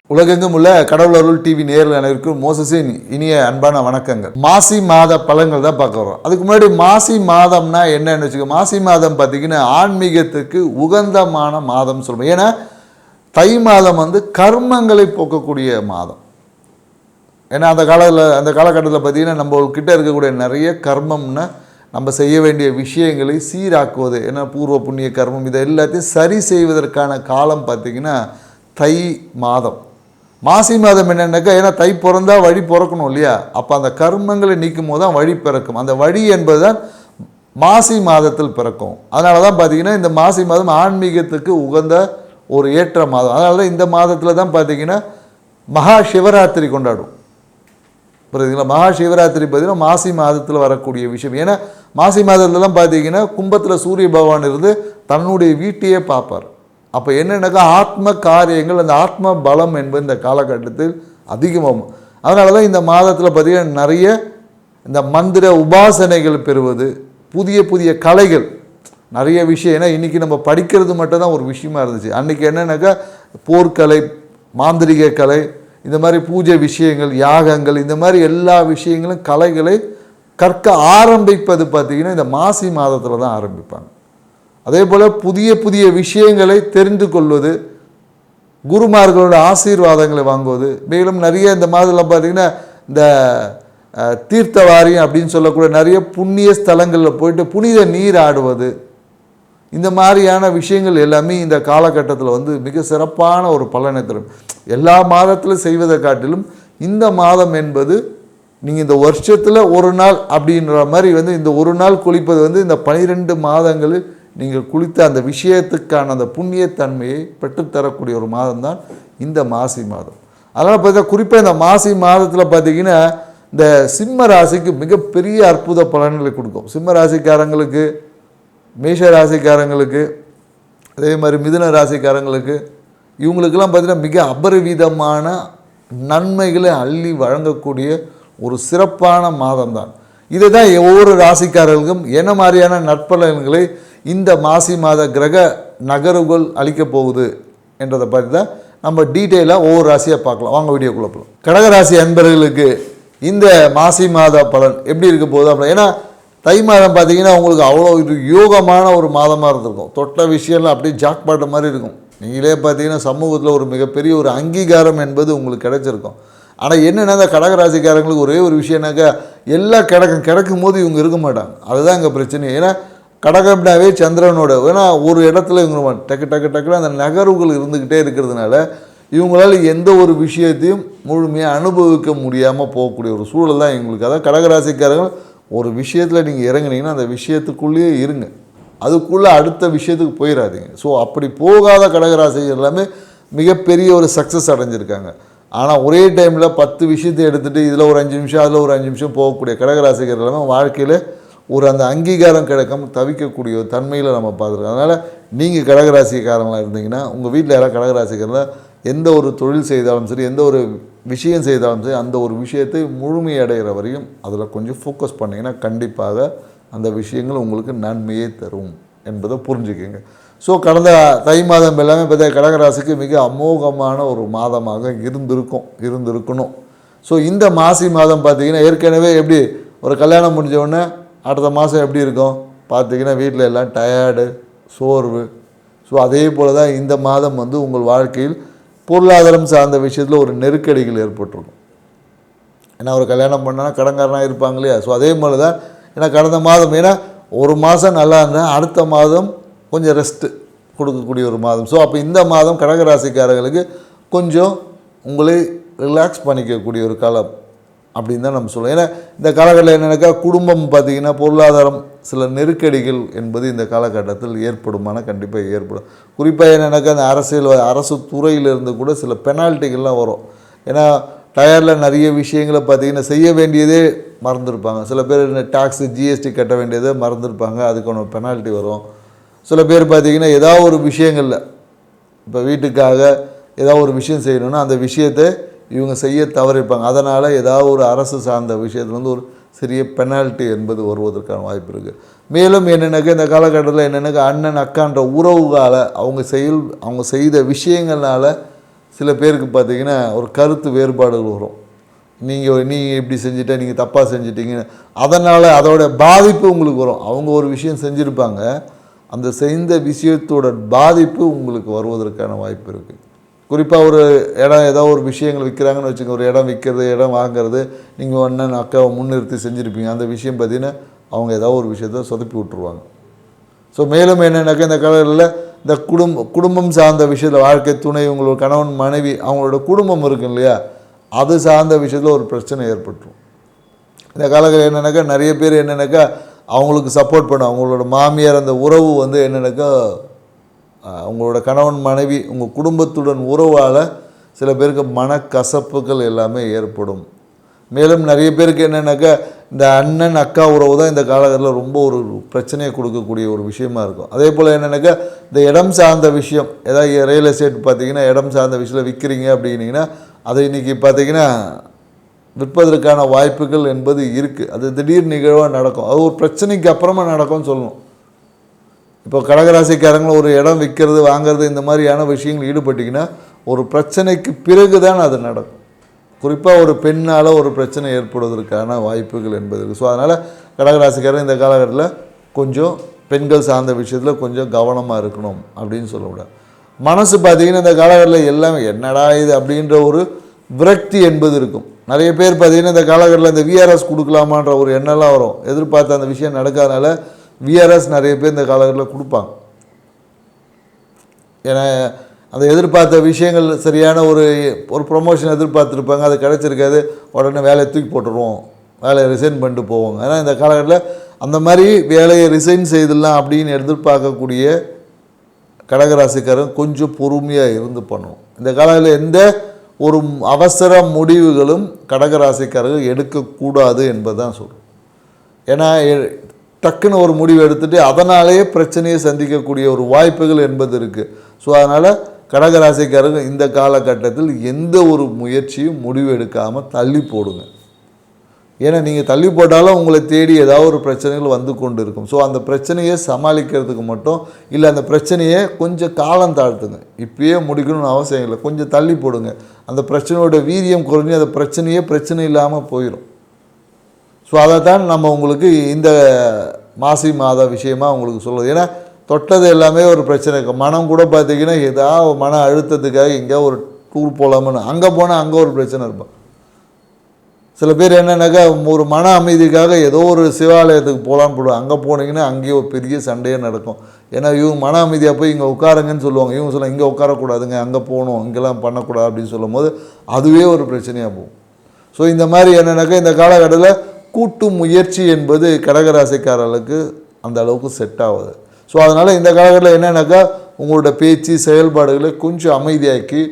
உலகெங்கும் உள்ள கடவுள் அருள் டிவி நேரில் அனைவருக்கும் மோசஸின் இனிய அன்பான வணக்கங்கள். மாசி மாத பலன்கள் தான் பார்க்க வரோம். அதுக்கு முன்னாடி மாசி மாதம்னா என்னன்னு வச்சுக்கோ. மாசி மாதம் பார்த்தீங்கன்னா ஆன்மீகத்துக்கு உகந்தமான மாதம் சொல்லுவோம். ஏன்னா தை மாதம் கர்மங்களை போக்கக்கூடிய மாதம். ஏன்னா அந்த காலகட்டத்தில் பார்த்தீங்கன்னா நம்மக்கிட்ட இருக்கக்கூடிய நிறைய கர்மம்னா நம்ம செய்ய வேண்டிய விஷயங்களை சீராக்குவது, ஏன்னா பூர்வ புண்ணிய கர்மம் இதை எல்லாத்தையும் சரி செய்வதற்கான காலம் பார்த்திங்கன்னா தை மாதம். மாசி மாதம் என்னென்னாக்கா, ஏன்னா தை பிறந்தா வழி பிறக்கணும் இல்லையா, அப்போ அந்த கர்மங்களை நீக்கும் போது தான் வழி பிறக்கும். அந்த வழி என்பது தான் மாசி மாதத்தில் பிறக்கும். அதனால தான் பார்த்திங்கன்னா இந்த மாசி மாதம் ஆன்மீகத்துக்கு உகந்த ஒரு ஏற்ற மாதம். அதனால தான் இந்த மாதத்தில் தான் பார்த்திங்கன்னா மகா சிவராத்திரி கொண்டாடும். புரியுதுங்களா? மகா சிவராத்திரி பார்த்திங்கன்னா மாசி மாதத்தில் வரக்கூடிய விஷயம். ஏன்னா மாசி மாதத்துலலாம் பார்த்திங்கன்னா கும்பத்தில் சூரிய பகவான் இருந்து தன்னுடைய வீட்டையே பார்ப்பார். அப்போ என்னென்னாக்கா ஆத்ம காரியங்கள், அந்த ஆத்ம பலம் என்பது இந்த காலகட்டத்தில் அதிகமாகும். அதனால தான் இந்த மாதத்தில் பார்த்திங்கன்னா நிறைய இந்த மந்திர உபாசனைகள் பெறுவது, புதிய புதிய கலைகள், நிறைய விஷயம். ஏன்னா இன்றைக்கி நம்ம படிக்கிறது மட்டும்தான் ஒரு விஷயமா இருந்துச்சு. அன்றைக்கி என்னென்னாக்கா போர்க்கலை, மாந்திரிக கலை, இந்த மாதிரி பூஜை விஷயங்கள், யாகங்கள், இந்த மாதிரி எல்லா விஷயங்களும் கலைகளை கற்க ஆரம்பிப்பது பார்த்திங்கன்னா இந்த மாசி மாதத்தில் தான் ஆரம்பிப்பாங்க. அதே போல் புதிய புதிய விஷயங்களை தெரிந்து கொள்வது, குருமார்களோட ஆசீர்வாதங்களை வாங்குவது, மேலும் நிறைய இந்த மாதத்தில் பார்த்திங்கன்னா இந்த தீர்த்த வாரியம் அப்படின்னு சொல்லக்கூடிய நிறைய புண்ணிய ஸ்தலங்களில் போயிட்டு புனித நீர் ஆடுவது, இந்த மாதிரியான விஷயங்கள் எல்லாமே இந்த காலகட்டத்தில் மிக சிறப்பான ஒரு பலனை தரும். எல்லா மாதத்திலும் செய்வதை காட்டிலும் இந்த மாதம் என்பது நீங்கள் இந்த வருஷத்தில் ஒரு நாள் அப்படின்ற மாதிரி இந்த ஒரு நாள் குளிப்பது இந்த 12 மாதங்களில் நீங்கள் குளித்த அந்த விஷயத்துக்கான அந்த புண்ணியத்தன்மையை பெற்றுத்தரக்கூடிய ஒரு மாதம் தான் இந்த மாசி மாதம். அதனால் பார்த்தா குறிப்பாக இந்த மாசி மாதத்தில் பார்த்திங்கன்னா இந்த சிம்ம ராசிக்கு மிகப்பெரிய அற்புத பலன்களை கொடுக்கும். சிம்ம ராசிக்காரங்களுக்கு, மேஷ ராசிக்காரங்களுக்கு, அதே மாதிரி மிதுன ராசிக்காரங்களுக்கு, இவங்களுக்கெல்லாம் பார்த்திங்கன்னா மிக அபரிவிதமான நன்மைகளை அள்ளி வழங்கக்கூடிய ஒரு சிறப்பான மாதம் தான். இதை தான் ஒவ்வொரு ராசிக்காரர்களுக்கும் என்ன மாதிரியான நற்பலன்களை இந்த மாசி மாத கிரக நகர்வுகள் அளிக்கப் போகுது என்றதை பற்றி தான் நம்ம டீட்டெயிலாக ஒவ்வொரு ராசியாக பார்க்கலாம். வாங்க வீடியோக்குள்ளே போகலாம். கடகராசி அன்பர்களுக்கு இந்த மாசி மாத பலன் எப்படி இருக்க போகுது அப்படி, ஏன்னா தை மாதம் பார்த்திங்கன்னா உங்களுக்கு அவ்வளோ இது யோகமான ஒரு மாதமாக இருந்திருக்கும். தொட்ட விஷயம்லாம் அப்படியே ஜாக்பாட்டு மாதிரி இருக்கும். நீங்களே பார்த்தீங்கன்னா சமூகத்தில் ஒரு மிகப்பெரிய ஒரு அங்கீகாரம் என்பது உங்களுக்கு கிடைச்சிருக்கும். ஆனால் என்னென்னா இந்த கடகராசிக்காரங்களுக்கு ஒரே ஒரு விஷயம்னாக்கா எல்லாம் கிடைக்கும் போது இவங்க இருக்க மாட்டாங்க. அதுதான் இங்கே பிரச்சனை. ஏன்னா கடகம்னாவே சந்திரனோட, ஏன்னா ஒரு இடத்துல இவங்க டக்குன்னு அந்த நகர்வுகள் இருந்துக்கிட்டே இருக்கிறதுனால இவங்களால் எந்த ஒரு விஷயத்தையும் முழுமையாக அனுபவிக்க முடியாமல் போகக்கூடிய ஒரு சூழல் தான் இவங்களுக்கு. அதாவது கடகராசிக்காரர்கள் ஒரு விஷயத்தில் நீங்கள் இறங்குனீங்கன்னா அந்த விஷயத்துக்குள்ளேயே இருங்க, அதுக்குள்ளே அடுத்த விஷயத்துக்கு போயிடாதீங்க. ஸோ அப்படி போகாத கடகராசி எல்லாமே மிகப்பெரிய ஒரு சக்ஸஸ் அடைஞ்சிருக்காங்க. ஆனால் ஒரே டைமில் 10 விஷயத்தை எடுத்துகிட்டு இதில் ஒரு 5 நிமிஷம் அதில் ஒரு 5 நிமிஷம் போகக்கூடிய கடகராசிகள் எல்லாமே வாழ்க்கையில் ஒரு அந்த அங்கீகாரம் கிடைக்காம தவிக்கக்கூடிய ஒரு தன்மையில் நம்ம பார்த்துருக்கோம். அதனால் நீங்கள் கடகராசிக்காரங்களாக இருந்தீங்கன்னா உங்கள் வீட்டில் யாராவது கடகராசிக்காரங்கள எந்த ஒரு தொழில் செய்தாலும் சரி, எந்த ஒரு விஷயம் செய்தாலும் சரி, அந்த ஒரு விஷயத்தை முழுமையடைகிற வரையும் அதில் கொஞ்சம் ஃபோக்கஸ் பண்ணிங்கன்னா கண்டிப்பாக அந்த விஷயங்கள் உங்களுக்கு நன்மையே தரும் என்பதை புரிஞ்சுக்கோங்க. ஸோ கடந்த தை மாதம் எல்லாமே பார்த்தா கடகராசிக்கு மிக அமோகமான ஒரு மாதமாக இருந்திருக்கணும். ஸோ இந்த மாசி மாதம் பார்த்திங்கன்னா ஏற்கனவே எப்படி ஒரு கல்யாணம் முடிஞ்சவுடனே அடுத்த மாதம் எப்படி இருக்கும் பார்த்திங்கன்னா வீட்டில் எல்லாம் டயர்டு, சோர்வு. ஸோ அதே போல் தான் இந்த மாதம் உங்கள் வாழ்க்கையில் பொருளாதாரம் சார்ந்த விஷயத்தில் ஒரு நெருக்கடிகள் ஏற்பட்டிருக்கும். ஏன்னா ஒரு கல்யாணம் பண்ணால் கடன்காரனாக இருப்பாங்க இல்லையா. ஸோ அதே போல் தான் ஏன்னா கடந்த மாதம், ஏன்னா ஒரு மாதம் நல்லா இருந்தால் அடுத்த மாதம் கொஞ்சம் ரெஸ்ட்டு கொடுக்கக்கூடிய ஒரு மாதம். ஸோ அப்போ இந்த மாதம் கடகராசிக்காரர்களுக்கு கொஞ்சம் உங்களை ரிலாக்ஸ் பண்ணிக்கக்கூடிய ஒரு காலம் அப்படின்னு தான் நம்ம சொல்லுவோம். ஏன்னா இந்த காலகட்டத்தில் என்னென்னாக்கா குடும்பம் பார்த்திங்கன்னா பொருளாதாரம் சில நெருக்கடிகள் என்பது இந்த காலகட்டத்தில் ஏற்படுமான கண்டிப்பாக ஏற்படும். குறிப்பாக என்னென்னாக்கா அந்த அரசு துறையிலிருந்து கூட சில பெனால்ட்டிகள்லாம் வரும். ஏன்னா டயரில் நிறைய விஷயங்களை பார்த்திங்கன்னா செய்ய வேண்டியதே மறந்துருப்பாங்க. சில பேர் டாக்ஸு ஜிஎஸ்டி கட்ட வேண்டியதே மறந்துருப்பாங்க, அதுக்கான பெனால்ட்டி வரும். சில பேர் பார்த்திங்கன்னா ஏதாவது ஒரு விஷயங்களில் இப்போ வீட்டுக்காக ஏதாவது ஒரு விஷயம் செய்யணுன்னா அந்த விஷயத்தை இவங்க செய்ய தவறிப்பாங்க. அதனால் ஏதாவது ஒரு அரசு சார்ந்த விஷயத்தில் ஒரு சிறிய பெனால்ட்டி என்பது வருவதற்கான வாய்ப்பு இருக்குது. மேலும் என்னென்னாக்கா இந்த காலகட்டத்தில் என்னென்னாக்கா அண்ணன் அக்கான்ற உறவுகால அவங்க செய்த விஷயங்கள்னால சில பேருக்கு பார்த்திங்கன்னா ஒரு கருத்து வேறுபாடுகள் வரும். நீங்கள் இப்படி செஞ்சுட்டா நீங்கள் தப்பாக செஞ்சிட்டீங்க, அதனால் அதோட பாதிப்பு உங்களுக்கு வரும். அவங்க ஒரு விஷயம் செஞ்சுருப்பாங்க, அந்த செய்த விஷயத்தோட பாதிப்பு உங்களுக்கு வருவதற்கான வாய்ப்பு இருக்குது. குறிப்பாக ஒரு இடம் ஏதோ ஒரு விஷயங்கள் விற்கிறாங்கன்னு வச்சுக்கோங்க, ஒரு இடம் விற்கிறது, இடம் வாங்கிறது, நீங்கள் அண்ணன் அக்காவை முன்னிறுத்தி செஞ்சுருப்பீங்க. அந்த விஷயம் பார்த்திங்கன்னா அவங்க ஏதோ ஒரு விஷயத்தை சொதப்பி விட்டுருவாங்க. ஸோ மேலும் என்னென்னாக்கா இந்த காலங்களில் இந்த குடும்பம் சார்ந்த விஷயத்தில், வாழ்க்கை துணை, உங்களோட கணவன் மனைவி, அவங்களோட குடும்பம் இருக்கு இல்லையா, அது சார்ந்த விஷயத்தில் ஒரு பிரச்சனை ஏற்பட்டுரும். இந்த காலங்களில் என்னென்னாக்கா நிறைய பேர் என்னென்னாக்கா அவங்களுக்கு சப்போர்ட் பண்ணும். அவங்களோட மாமியார் அந்த உறவு வந்து என்னென்னாக்கா அவங்களோட கணவன் மனைவி உங்கள் குடும்பத்துடன் உறவால் சில பேருக்கு மனக்கசப்புகள் எல்லாமே ஏற்படும். மேலும் நிறைய பேருக்கு என்னென்னாக்கா இந்த அண்ணன் அக்கா உறவு தான் இந்த காலகட்டத்தில் ரொம்ப ஒரு பிரச்சனையை கொடுக்கக்கூடிய ஒரு விஷயமா இருக்கும். அதே போல் என்னென்னாக்கா இந்த இடம் சார்ந்த விஷயம், ஏதாவது ரியல் எஸ்டேட் பார்த்திங்கன்னா இடம் சார்ந்த விஷயத்தில் விற்கிறீங்க அப்படின்னீங்கன்னா அதை இன்றைக்கி பார்த்திங்கன்னா விற்பதற்கான வாய்ப்புகள் என்பது இருக்குது. அது திடீர் நிகழ்வாக நடக்கும். அது ஒரு பிரச்சனைக்கு அப்புறமா நடக்கும்னு சொல்லணும். இப்போ கடகராசிக்காரங்களும் ஒரு இடம் விற்கிறது வாங்கிறது இந்த மாதிரியான விஷயங்கள் ஈடுபட்டிங்கன்னா ஒரு பிரச்சனைக்கு பிறகு தான் அது நடக்கும். குறிப்பாக ஒரு பெண்ணால் ஒரு பிரச்சனை ஏற்படுவதற்கான வாய்ப்புகள் என்பது இருக்குது. ஸோ அதனால் கடகராசிக்காரன் இந்த காலகட்டத்தில் கொஞ்சம் பெண்கள் சார்ந்த விஷயத்தில் கொஞ்சம் கவனமாக இருக்கணும் அப்படின்னு சொல்லக்கூடாது. மனசு பார்த்திங்கன்னா இந்த காலகட்டத்தில் எல்லாமே என்னடா இது அப்படின்ற ஒரு விரக்தி என்பது இருக்கும். நிறைய பேர் பார்த்திங்கன்னா இந்த காலகட்டத்தில் இந்த விஆர்எஸ் கொடுக்கலாமான்ற ஒரு எண்ணெல்லாம் வரும். எதிர்பார்த்த அந்த விஷயம் நடக்காதனால விஆர்எஸ் நிறைய பேர் இந்த காலகட்டத்தில் கொடுப்பாங்க. ஏன்னா அந்த எதிர்பார்த்த விஷயங்கள் சரியான ஒரு ப்ரொமோஷன் எதிர்பார்த்துருப்பாங்க, அது கிடச்சிருக்காது, உடனே வேலையை தூக்கி போட்டுருவோம், வேலையை ரிசைன் பண்ணிட்டு போவோங்க. ஏன்னா இந்த காலகட்டத்தில் அந்த மாதிரி வேலையை ரிசைன் செய்திடலாம் அப்படின்னு எதிர்பார்க்கக்கூடிய கடகராசிக்காரன் கொஞ்சம் பொறுமையாக இருந்து பண்ணணும். இந்த காலத்தில் எந்த ஒரு அவசர முடிவுகளும் கடகராசிக்காரர்கள் எடுக்கக்கூடாது என்பது தான் சொல்கிறோம். ஏன்னா டக்குன்னு ஒரு முடிவு எடுத்துகிட்டு அதனாலேயே பிரச்சனையை சந்திக்கக்கூடிய ஒரு வாய்ப்புகள் என்பது இருக்குது. ஸோ அதனால் கடகராசிக்காரர்கள் இந்த காலகட்டத்தில் எந்த ஒரு முயற்சியும் முடிவு எடுக்காமல் தள்ளி போடுங்க. ஏன்னா நீங்கள் தள்ளி போட்டாலும் உங்களை தேடி ஏதாவது ஒரு பிரச்சனைகள் வந்து கொண்டு இருக்கும். ஸோ அந்த பிரச்சனையை சமாளிக்கிறதுக்கு மட்டும் இல்லை, அந்த பிரச்சனையை கொஞ்சம் காலம் தாழ்த்துங்க. இப்பயே முடிக்கணும்னு அவசியம் இல்லை, கொஞ்சம் தள்ளி போடுங்க. அந்த பிரச்சனையோட வீரியம் குறைஞ்சி அந்த பிரச்சனை இல்லாமல் போயிடும். ஸோ அதை தான் நம்ம உங்களுக்கு இந்த மாசி மாத விஷயமாக உங்களுக்கு சொல்லுது. ஏன்னா தொட்டது எல்லாமே ஒரு பிரச்சனை இருக்குது. மனம் கூட பார்த்திங்கன்னா ஏதாவது மன அழுத்தத்துக்காக எங்கேயா ஒரு டூர் போகலாமுன்னு அங்கே போனால் அங்கே ஒரு பிரச்சனை இருப்பான். சில பேர் என்னென்னாக்கா ஒரு மன அமைதிக்காக ஏதோ ஒரு சிவாலயத்துக்கு போகலான்னு போடுவாங்க. அங்கே போனீங்கன்னா அங்கேயே ஒரு பெரிய சண்டையே நடக்கும். ஏன்னா இவங்க மன அமைதியாக போய் இங்கே உட்காருங்கன்னு சொல்லுவாங்க, இவங்க சொல்லுவாங்க இங்கே உட்காரக்கூடாதுங்க, அங்கே போகணும், இங்கெல்லாம் பண்ணக்கூடாது அப்படின்னு சொல்லும் போது அதுவே ஒரு பிரச்சனையாக போகும். ஸோ இந்த மாதிரி என்னென்னாக்கா இந்த காலகட்டத்தில் கூட்டு முயற்சி என்பது கடகராசிக்காரர்களுக்கு அந்த அளவுக்கு செட் ஆகுது. ஸோ அதனால் இந்த காலகட்டத்தில் என்னென்னாக்கா உங்களோட பேச்சு செயல்பாடுகளை கொஞ்சம் அமைதியாக்கி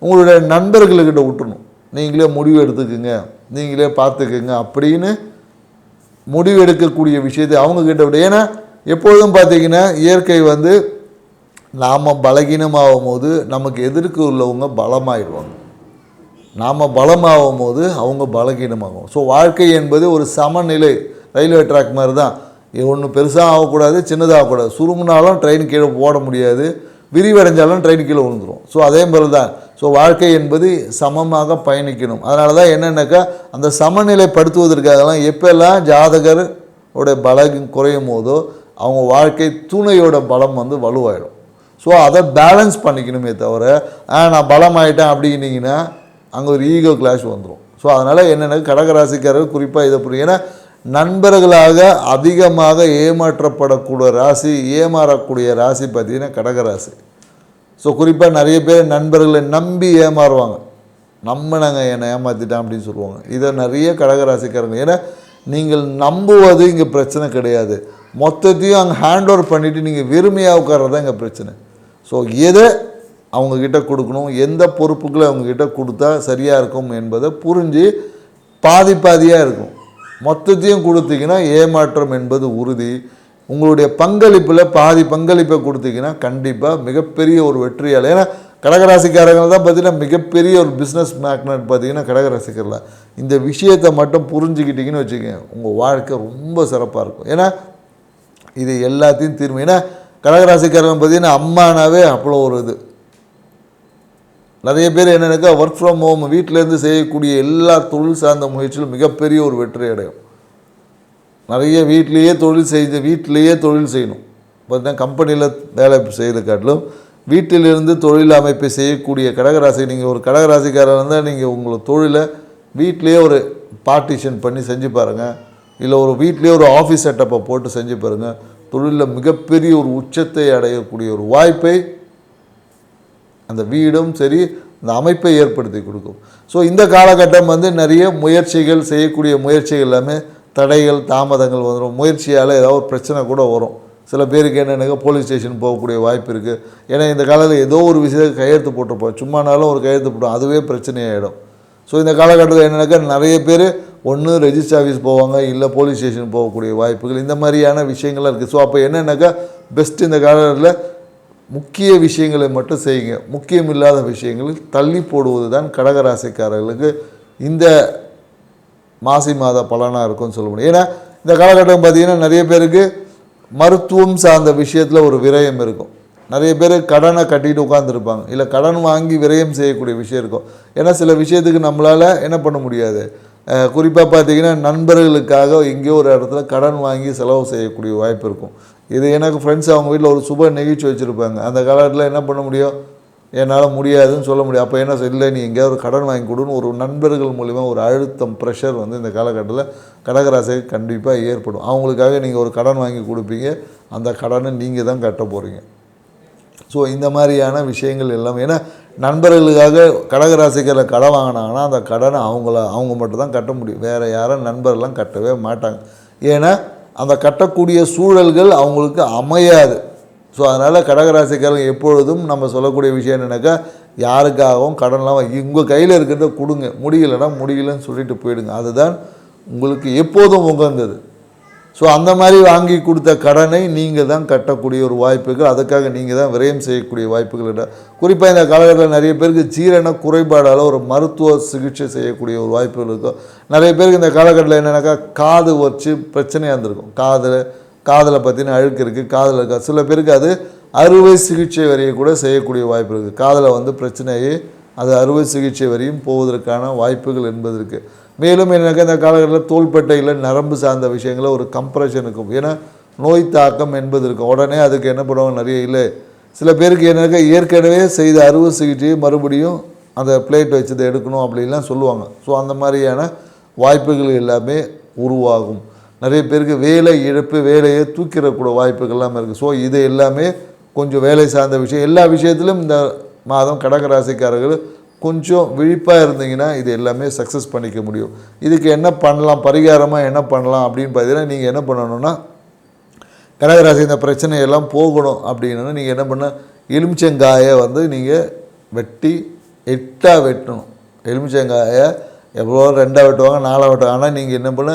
உங்களுடைய நண்பர்கள்கிட்ட விட்டுணும். நீங்களே முடிவு எடுத்துக்குங்க, நீங்களே பார்த்துக்குங்க அப்படின்னு முடிவு எடுக்கக்கூடிய விஷயத்தை அவங்கக்கிட்ட விட. ஏன்னா எப்பொழுதும் பார்த்திங்கன்னா இயற்கை வந்து நாம் பலகீனமாகும் போது நமக்கு எதிர்க்கு உள்ளவங்க பலமாயிடுவாங்க, நாம் பலமாகும் போது அவங்க பலகீனமாகும். ஸோ வாழ்க்கை என்பது ஒரு சமநிலை, ரயில்வே ட்ராக் மாதிரி தான். ஒன்று பெருசாக ஆகக்கூடாது, சின்னதாக ஆகக்கூடாது. சுருங்கினாலும் ட்ரெயின் கீழே போட முடியாது, விரிவடைஞ்சாலும் ட்ரெயின் கீழே விழுந்துடும். ஸோ அதே மாதிரி தான். ஸோ வாழ்க்கை என்பது சமமாக பயணிக்கணும். அதனால தான் என்னென்னாக்கா அந்த சமநிலைப்படுத்துவதற்காகலாம் எப்போல்லாம் ஜாதகரோட பலம் குறையும் போதோ அவங்க வாழ்க்கை துணையோட பலம் வந்து வலுவாயிடும். ஸோ அதை பேலன்ஸ் பண்ணிக்கணுமே தவிர நான் பலம் ஆகிட்டேன் அப்படின்னீங்கன்னா அங்கே ஒரு ஈகோ கிளாஷ் வந்துடும். ஸோ அதனால் என்னென்ன கடகராசிக்காரர்கள் குறிப்பாக இதை புரியும். ஏன்னா நண்பர்களாக அதிகமாக ஏமாற்றப்படக்கூடிய ராசி, ஏமாறக்கூடிய ராசி பார்த்திங்கன்னா கடகராசி. ஸோ குறிப்பாக நிறைய பேர் நண்பர்களை நம்பி ஏமாறுவாங்க, நாங்கள் என்னை ஏமாற்றிட்டான் அப்படின்னு சொல்லுவாங்க. இதை நிறைய கடகராசிக்காரங்க. ஏன்னா நீங்கள் நம்புவது இங்கே பிரச்சனை கிடையாது, மொத்தத்தையும் அங்கே ஹேண்ட் ஓவர் பண்ணிவிட்டு நீங்கள் வெறுமையாக உட்கார்றது தான் இங்கே பிரச்சனை. ஸோ எதை அவங்கக்கிட்ட கொடுக்கணும், எந்த பொறுப்புகளை அவங்கக்கிட்ட கொடுத்தா சரியாக இருக்கும் என்பதை புரிஞ்சு பாதியாக இருக்கும். மொத்தத்தையும் கொடுத்தீங்கன்னா ஏமாற்றம் என்பது உறுதி. உங்களுடைய பங்களிப்பில் பாதி பங்களிப்பை கொடுத்தீங்கன்னா கண்டிப்பாக மிகப்பெரிய ஒரு வெற்றியாளர். ஏன்னா கடகராசிக்காரர்கள் தான் பார்த்திங்கன்னா மிகப்பெரிய ஒரு பிஸ்னஸ் மேக்னட் பார்த்திங்கன்னா கடகராசிக்காரில். இந்த விஷயத்தை மட்டும் புரிஞ்சுக்கிட்டிங்கன்னு வச்சுக்கோங்க, உங்கள் வாழ்க்கை ரொம்ப சிறப்பாக இருக்கும். ஏன்னா இது எல்லாத்தையும் தீர்வு. ஏன்னா கடகராசிக்காரர்கள் பார்த்திங்கன்னா அம்மானாவே அவ்வளோ ஒரு இது. நிறைய பேர் என்னென்னாக்கா ஒர்க் ஃப்ரம் ஹோம் வீட்டிலேருந்து செய்யக்கூடிய எல்லா தொழில் சார்ந்த முயற்சியிலும் மிகப்பெரிய ஒரு வெற்றி அடையும். நிறைய வீட்டிலேயே தொழில் செய்யணும். பார்த்தீங்கன்னா கம்பெனியில் வேலை செய்யறது காட்டிலும் வீட்டிலிருந்து தொழில் அமைப்பை செய்யக்கூடிய கடகராசி, நீங்கள் ஒரு கடகராசிக்காரர் இருந்தால் நீங்கள் உங்களை தொழிலை வீட்டிலேயே ஒரு பார்ட்டிஷன் பண்ணி செஞ்சு பாருங்கள். இல்லை ஒரு வீட்லேயே ஒரு ஆஃபீஸ் செட்டப்பை போட்டு செஞ்சு பாருங்கள். தொழிலில் மிகப்பெரிய ஒரு உச்சத்தை அடையக்கூடிய ஒரு வாய்ப்பை அந்த வீடும் சரி அந்த அமைப்பை ஏற்படுத்தி கொடுக்கும். ஸோ இந்த காலகட்டம் நிறைய முயற்சிகள் செய்யக்கூடிய முயற்சிகள் எல்லாமே தடைகள் தாமதங்கள் வந்துடும். முயற்சியால் ஏதாவது ஒரு பிரச்சனை கூட வரும். சில பேருக்கு என்னென்னாக்கா போலீஸ் ஸ்டேஷன் போகக்கூடிய வாய்ப்பு இருக்குது. ஏன்னா இந்த காலத்தில் ஏதோ ஒரு விஷயத்தை கையெழுத்து போட்டிருப்போம், சும்மானாலும் ஒரு கையெழுத்து போட்டோம், அதுவே பிரச்சனையாகிடும். ஸோ இந்த காலகட்டத்தில் என்னென்னாக்கா நிறைய பேர் ஒன்று ரெஜிஸ்டர் ஆஃபீஸ் போவாங்க, இல்லை போலீஸ் ஸ்டேஷன் போகக்கூடிய வாய்ப்புகள், இந்த மாதிரியான விஷயங்கள்லாம் இருக்குது. ஸோ அப்போ என்னென்னாக்கா பெஸ்ட் இந்த காலகட்டத்தில் முக்கிய விஷயங்களை மட்டும் செய்யுங்க. முக்கியம் இல்லாத விஷயங்களில் தள்ளி போடுவது தான் கடகராசிக்காரர்களுக்கு இந்த மாசி மாத பலனாக இருக்கும்னு சொல்ல முடியும். ஏன்னா இந்த காலகட்டம் பார்த்திங்கன்னா நிறைய பேருக்கு மருத்துவம் சார்ந்த விஷயத்தில் ஒரு விரயம் இருக்கும். நிறைய பேர் கடனை கட்டிட்டு உட்காந்துருப்பாங்க, இல்லை கடன் வாங்கி விரயம் செய்யக்கூடிய விஷயம் இருக்கும். ஏன்னா சில விஷயத்துக்கு நம்மளால் என்ன பண்ண முடியாது. குறிப்பாக பார்த்திங்கன்னா நண்பர்களுக்காக எங்கேயோ ஒரு இடத்துல கடன் வாங்கி செலவு செய்யக்கூடிய வாய்ப்பு இருக்கும். இது எனக்கு ஃப்ரெண்ட்ஸ் அவங்க வீட்டில் ஒரு சுப நிகழ்ச்சி வச்சுருப்பாங்க. அந்த காலத்தில் என்ன பண்ண முடியும், என்னால் முடியாதுன்னு சொல்ல முடியும். அப்போ என்ன இல்லை நீ எங்கேயாவது ஒரு கடன் வாங்கி கொடுன்னு ஒரு நண்பர்கள் மூலிமா ஒரு அழுத்தம் ப்ரெஷர் இந்த காலகட்டத்தில் கடகராசிக்கு கண்டிப்பாக ஏற்படும். அவங்களுக்காக நீங்கள் ஒரு கடன் வாங்கி கொடுப்பீங்க, அந்த கடனை நீங்கள் தான் கட்ட போகிறீங்க. ஸோ இந்த மாதிரியான விஷயங்கள் எல்லாமே ஏன்னா நண்பர்களுக்காக கடகராசிக்கார கடன் வாங்கினாங்கன்னா அந்த கடனை அவங்க மட்டும் தான் கட்ட முடியும். வேறு யாரும் நண்பர்கள்லாம் கட்டவே மாட்டாங்க. ஏன்னா அந்த கட்டக்கூடிய சூழல்கள் அவங்களுக்கு அமையாது. ஸோ அதனால் கடகராசிக்காரங்க எப்பொழுதும் நம்ம சொல்லக்கூடிய விஷயம் என்னென்னாக்கா யாருக்காகவும் கடன்லாம் உங்கள் கையில் இருக்கிறத கொடுங்க, முடியலன்னு சொல்லிட்டு போயிடுங்க. அதுதான் உங்களுக்கு எப்போதும் உகந்தது. ஸோ அந்த மாதிரி வாங்கி கொடுத்த கடனை நீங்கள் தான் கட்டக்கூடிய ஒரு வாய்ப்புகள், அதுக்காக நீங்கள் தான் விரயம் செய்யக்கூடிய வாய்ப்புகள். குறிப்பாக இந்த காலகட்டத்தில் நிறைய பேருக்கு ஜீரண குறைபாடால் ஒரு மருத்துவ சிகிச்சை செய்யக்கூடிய ஒரு வாய்ப்புகள் இருக்கும். நிறைய பேருக்கு இந்த காலகட்டத்தில் என்னென்னாக்கா காது வச்சு பிரச்சனையாக இருந்திருக்கும். காதில் பற்றின அழுக்கு இருக்குது, காதில் இருக்கா. சில பேருக்கு அது அறுவை சிகிச்சை வரையும் கூட செய்யக்கூடிய வாய்ப்பு இருக்குது. காதில் பிரச்சனையே அது அறுவை சிகிச்சை வரையும் போவதற்கான வாய்ப்புகள் என்பது இருக்குது. மேலும் என்னக்கா இந்த காலகட்டத்தில் தோள்பட்டையில் நரம்பு சார்ந்த விஷயங்களில் ஒரு கம்ப்ரெஷன் இருக்கும். ஏன்னா நோய் தாக்கம் என்பது இருக்கும். உடனே அதுக்கு என்ன பண்ணுவாங்க நிறைய இல்லை. சில பேருக்கு என்னக்கா ஏற்கனவே செய்த அறுவை சிகிச்சையை மறுபடியும் அந்த பிளேட் வச்சதை எடுக்கணும் அப்படின்லாம் சொல்லுவாங்க. ஸோ அந்த மாதிரியான வாய்ப்புகள் எல்லாமே உருவாகும். நிறைய பேருக்கு வேலை இழப்பு, வேலையை தூக்கிடக்கூடிய வாய்ப்புகள் எல்லாமே இருக்குது. ஸோ இது எல்லாமே கொஞ்சம் வேலை சார்ந்த விஷயம். எல்லா விஷயத்திலும் இந்த மாதம் கடகராசிக்காரர்கள் கொஞ்சம் விழிப்பாக இருந்தீங்கன்னா இது எல்லாமே சக்ஸஸ் பண்ணிக்க முடியும். இதுக்கு என்ன பண்ணலாம், பரிகாரமாக என்ன பண்ணலாம் அப்படின்னு பார்த்தீங்கன்னா நீங்கள் என்ன பண்ணணுன்னா கடகராசி இந்த பிரச்சனையெல்லாம் போகணும் அப்படின்னா நீங்கள் என்ன பண்ண எலுமிச்சங்காயை நீங்கள் வெட்டி 8ஆக வெட்டணும். எலுமிச்சங்காயை எவ்வளோ 2ஆக வெட்டுவாங்க 4ஆக வெட்டுவாங்க. ஆனால் நீங்கள் என்ன பண்ண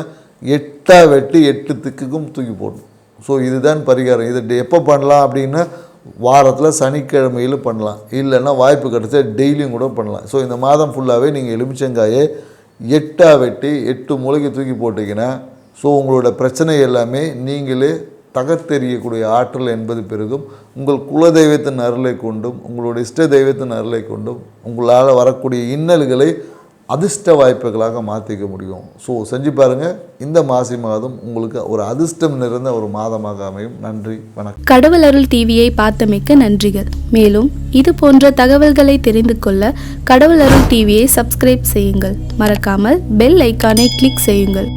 8ஆக வெட்டி 8 திக்குக்கும் தூக்கி போடணும். ஸோ இதுதான் பரிகாரம். இது எப்போ பண்ணலாம் அப்படின்னா வாரத்தில் சனிக்கிழமையில் பண்ணலாம், இல்லைன்னா வாய்ப்பு கிடைச்சா டெய்லியும் கூட பண்ணலாம். ஸோ இந்த மாதம் ஃபுல்லாகவே நீங்கள் எலுமிச்சங்காயை 8ஆக வெட்டி 8 மூலைக்கு தூக்கி போட்டிங்கன்னா ஸோ உங்களோட பிரச்சனை எல்லாமே நீங்களே தகர்த்தெறியக்கூடிய ஆற்றல் என்பது பெருகும். உங்கள் குலதெய்வத்தின் அருளை கொண்டும் உங்களுடைய இஷ்ட தெய்வத்தின் அருளை கொண்டும் உங்களால் வரக்கூடிய இன்னல்களை அதிர்ஷ்ட வாய்ப்புகளாக மாற்றிக்க முடியும். ஸோ செஞ்சு பாருங்கள். இந்த மாசி மாதம் உங்களுக்கு ஒரு அதிர்ஷ்டம் நிறைந்த ஒரு மாதமாக அமையும். நன்றி, வணக்கம். கடவுள் அருள் டிவியை பார்த்தமைக்க நன்றிகள். மேலும் இது போன்ற தகவல்களை தெரிந்து கொள்ள கடவுள் அருள் டிவியை சப்ஸ்கிரைப் செய்யுங்கள். மறக்காமல் பெல் ஐக்கானை கிளிக் செய்யுங்கள்.